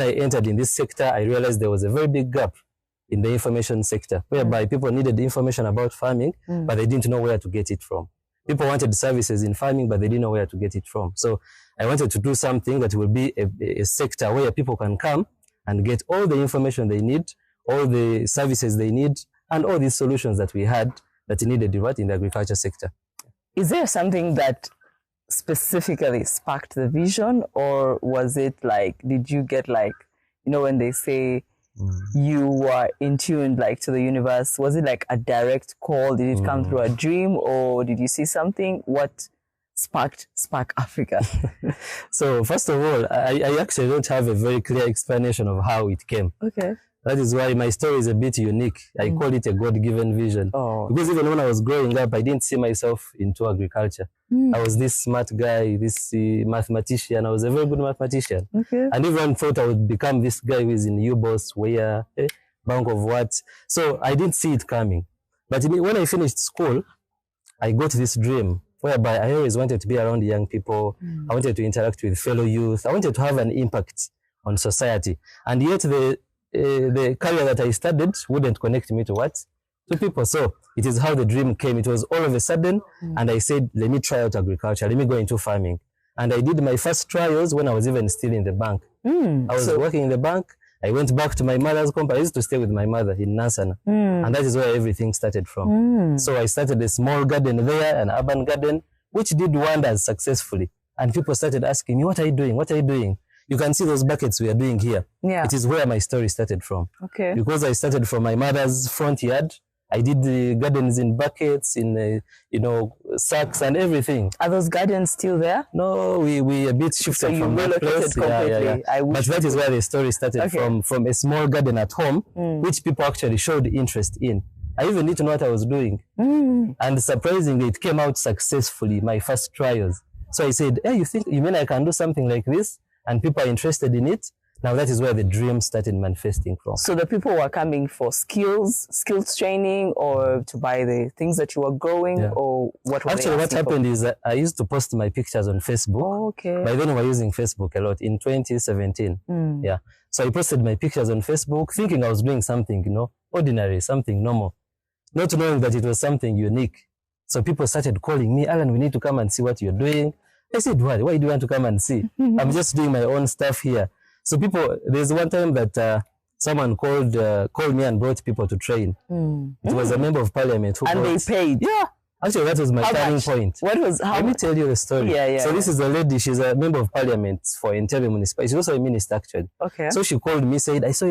I entered in this sector, I realized there was a very big gap in the information sector, whereby people needed information about farming, but they didn't know where to get it from. People wanted services in farming, but they didn't know where to get it from. So I wanted to do something that will be a sector where people can come and get all the information they need, all the services they need, and all these solutions that we had that needed in the agriculture sector. Is there something that specifically sparked the vision, or was it like, did you get like, you know, when they say you were in tune like to the universe, was it like a direct call? Did it come through a dream, or did you see something? What sparked Spark Africa? So first of all, I actually don't have a very clear explanation of how it came. Okay. That is why my story is a bit unique. I call it a God-given vision. Because even when I was growing up, I didn't see myself into agriculture. I was this smart guy, this mathematician. I was a very good mathematician. And everyone thought I would become this guy who is in UBOS, where, Bank of what. So I didn't see it coming. But when I finished school, I got this dream whereby I always wanted to be around young people. I wanted to interact with fellow youth. I wanted to have an impact on society. And yet the career that I studied wouldn't connect me to what? To people. So it is how the dream came. It was all of a sudden, and I said, let me try out agriculture. Let me go into farming. And I did my first trials when I was even still in the bank. I was working in the bank. I went back to my mother's company. I used to stay with my mother in Nansana. And that is where everything started from. So I started a small garden there, an urban garden, which did wonders successfully. And people started asking me, what are you doing? What are you doing? You can see those buckets we are doing here. It is where my story started from. Because I started from my mother's front yard. I did the gardens in buckets, in sacks and everything. Are those gardens still there? No, we a bit shifted from that place. Completely. But that is where the story started from a small garden at home, which people actually showed interest in. I even didn't know what I was doing. And surprisingly, it came out successfully, my first trials. So I said, hey, you mean I can do something like this? And people are interested in it. Now that is where the dream started manifesting from. So the people were coming for skills training, or to buy the things that you were growing, or what were Actually, what happened is that I used to post my pictures on Facebook. By then we were using Facebook a lot in 2017. So I posted my pictures on Facebook thinking I was doing something, ordinary, something normal, not knowing that it was something unique. So people started calling me, Alan, we need to come and see what you're doing. I said, why do you want to come and see? I'm just doing my own stuff here. So there's one time that someone called me and brought people to train. It was a member of parliament who they paid? Yeah. Actually, that was my turning point. Let me tell you the story. So this is a lady, she's a member of parliament for Entebbe municipality. She's also a minister, actually. So she called me, said, I saw you